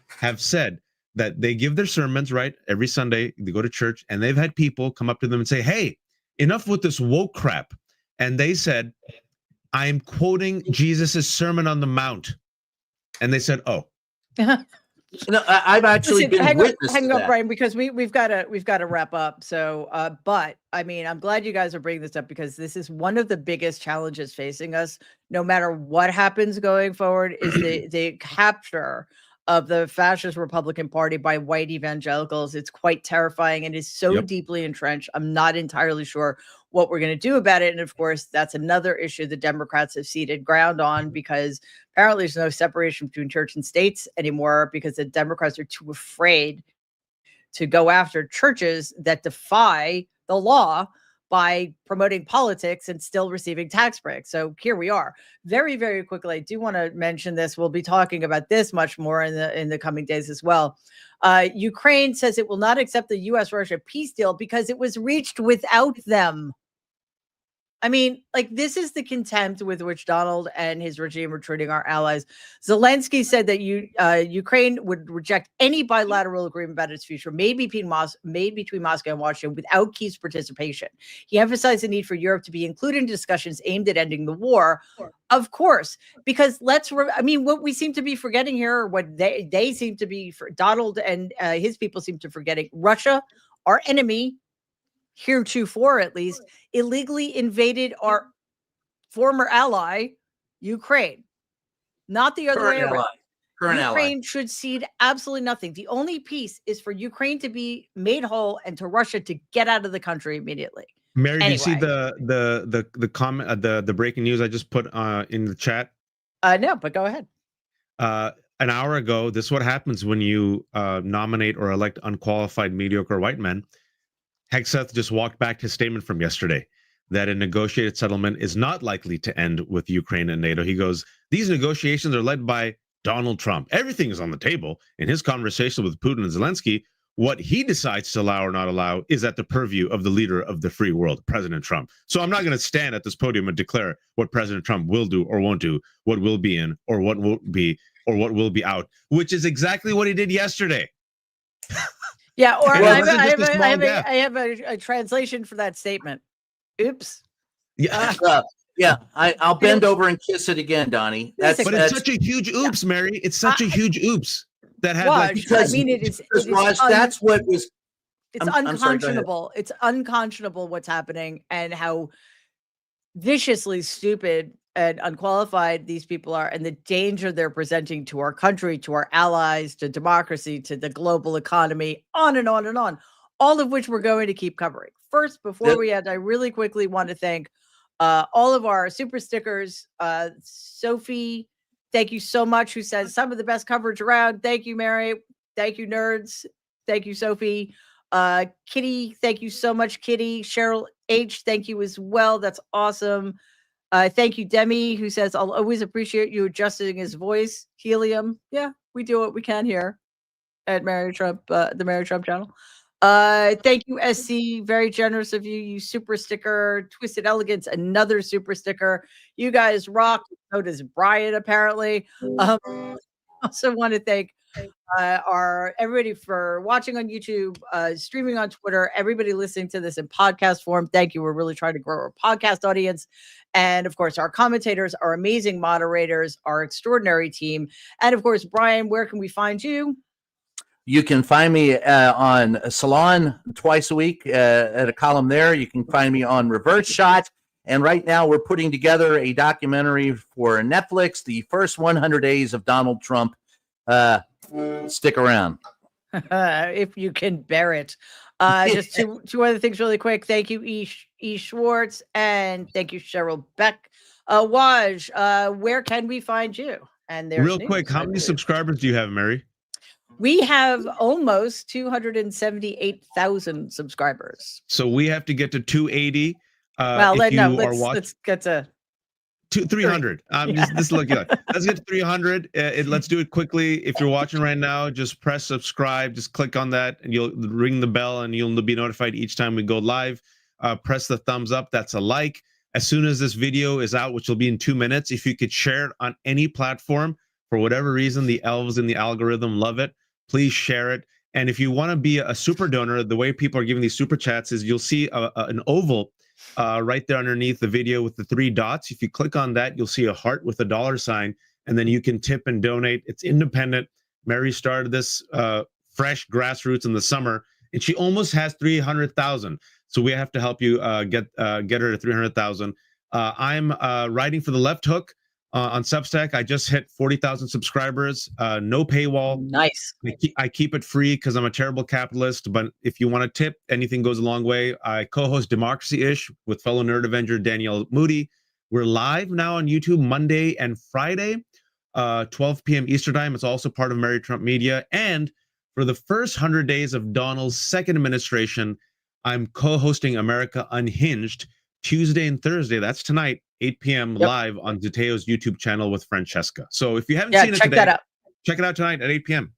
S2: have said that they give their sermons, right, every Sunday. They go to church, and they've had people come up to them and say, hey, enough with this woke crap. And they said, I'm quoting Jesus's Sermon on the Mount. And they said, oh.
S3: I've actually been witness
S1: hang
S3: to
S1: up,
S3: that.
S1: Brian, because we've got to wrap up. So, but I mean, I'm glad you guys are bringing this up because this is one of the biggest challenges facing us. No matter what happens going forward, is the capture of the fascist Republican Party by white evangelicals. It's quite terrifying and is so deeply entrenched. I'm not entirely sure what we're going to do about it. And of course, that's another issue the Democrats have ceded ground on, because apparently there's no separation between church and states anymore, because the Democrats are too afraid to go after churches that defy the law by promoting politics and still receiving tax breaks. So here we are. Very, very quickly, I do want to mention this. We'll be talking about this much more in the coming days as well. Ukraine says it will not accept the U.S.-Russia peace deal because it was reached without them. I mean, like, this is the contempt with which Donald and his regime are treating our allies. Zelensky said that Ukraine would reject any bilateral agreement about its future made between Moscow and Washington without Kyiv's participation. He emphasized the need for Europe to be included in discussions aimed at ending the war. Of course, because what we seem to be forgetting here, or what they seem to be, Donald and his people seem to forgetting, Russia, our enemy, heretofore at least, illegally invaded our former ally, Ukraine. Not the other way around.
S3: Current
S1: Ukraine
S3: ally.
S1: should cede absolutely nothing. The only piece is for Ukraine to be made whole and to Russia to get out of the country immediately.
S2: Mary, do you see
S1: Anyway.
S2: the comment, the breaking news I just put in the chat?
S1: No, but go ahead.
S2: An hour ago, this is what happens when you nominate or elect unqualified, mediocre white men. Hegseth just walked back his statement from yesterday that a negotiated settlement is not likely to end with Ukraine and NATO. He goes, these negotiations are led by Donald Trump. Everything is on the table. In his conversation with Putin and Zelensky, what he decides to allow or not allow is at the purview of the leader of the free world, President Trump. So I'm not going to stand at this podium and declare what President Trump will do or won't do, what will be in or what won't be, or what will be out, which is exactly what he did yesterday.
S1: Yeah, or
S2: Well,
S1: I have a translation for that statement. Oops.
S2: Yeah.
S3: I'll bend over and kiss it again, Donnie.
S2: But it's such a huge oops, Mary. It's such a huge oops that had
S1: Raj,
S2: like,
S3: because,
S1: I mean, it is
S3: Raj, that's what was.
S1: It's
S3: I'm sorry, go ahead.
S1: unconscionable. It's unconscionable what's happening and how viciously stupid and unqualified these people are, and the danger they're presenting to our country, to our allies, to democracy, to the global economy, on and on and on, all of which we're going to keep covering. First, before we end, I really quickly want to thank all of our super stickers. Sophie, thank you so much, who says some of the best coverage around. Thank you, Mary. Thank you, nerds. Thank you, Sophie. Kitty, thank you so much, Kitty. Cheryl H, thank you as well. That's awesome. Thank you, Demi, who says, I'll always appreciate you adjusting his voice. Helium. Yeah, we do what we can here at Mary Trump, the Mary Trump channel. Thank you, SC. Very generous of you. You super sticker. Twisted Elegance, another super sticker. You guys rock. So does Brian, apparently. Also want to thank everybody for watching on YouTube, streaming on Twitter, everybody listening to this in podcast form. Thank you. We're really trying to grow our podcast audience. And of course, our commentators, our amazing moderators, our extraordinary team. And of course, Brian, where can we find you?
S3: You can find me on Salon twice a week at a column there. You can find me on Reverse Shot. And right now we're putting together a documentary for Netflix, the first 100 days of Donald Trump. Stick around.
S1: If you can bear it. Just two other things really quick. Thank you, E. Schwartz, and thank you, Cheryl Beck. Waj, where can we find you? And there's
S2: real quick, how many subscribers do you have, Mary?
S1: We have almost 278,000 subscribers.
S2: So we have to get to 280.
S1: Well, let's get to
S2: 300. Let's get to 300. Let's do it quickly. If you're watching right now, just press subscribe. Just click on that, and you'll ring the bell, and you'll be notified each time we go live. Press the thumbs up. That's a like. As soon as this video is out, which will be in 2 minutes, if you could share it on any platform, for whatever reason, the elves in the algorithm love it. Please share it. And if you want to be a super donor, the way people are giving these super chats is you'll see an oval right there underneath the video with the 3 dots. If you click on that, you'll see a heart with a $sign, and then you can tip and donate. It's independent. Mary started this fresh grassroots in the summer, and she almost has 300,000. So we have to help you get her to 300,000. I'm writing for the Left Hook on Substack. I just hit 40,000 subscribers. No paywall.
S1: Nice.
S2: I keep it free because I'm a terrible capitalist. But if you want to tip, anything goes a long way. I co-host Democracy-ish with fellow Nerd Avenger Danielle Moody. We're live now on YouTube Monday and Friday, 12 p.m. Eastern time. It's also part of Mary Trump Media. And for the first 100 days of Donald's second administration, I'm co-hosting America Unhinged Tuesday and Thursday. That's tonight, 8 p.m. live on Zateo's YouTube channel with Francesca. So if you haven't seen it today, check it out tonight at 8 p.m.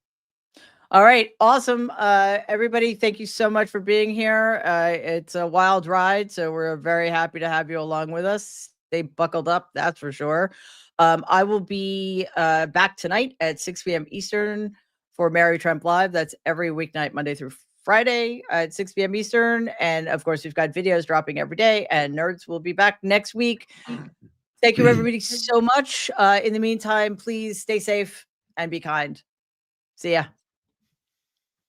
S1: All right. Awesome. Everybody, thank you so much for being here. It's a wild ride, so we're very happy to have you along with us. Stay buckled up, that's for sure. I will be back tonight at 6 p.m. Eastern for Mary Trump Live. That's every weeknight, Monday through Friday at 6 p.m. Eastern. And of course, we've got videos dropping every day, and Nerds will be back next week. Thank you, everybody, so much. In the meantime, please stay safe and be kind. See ya.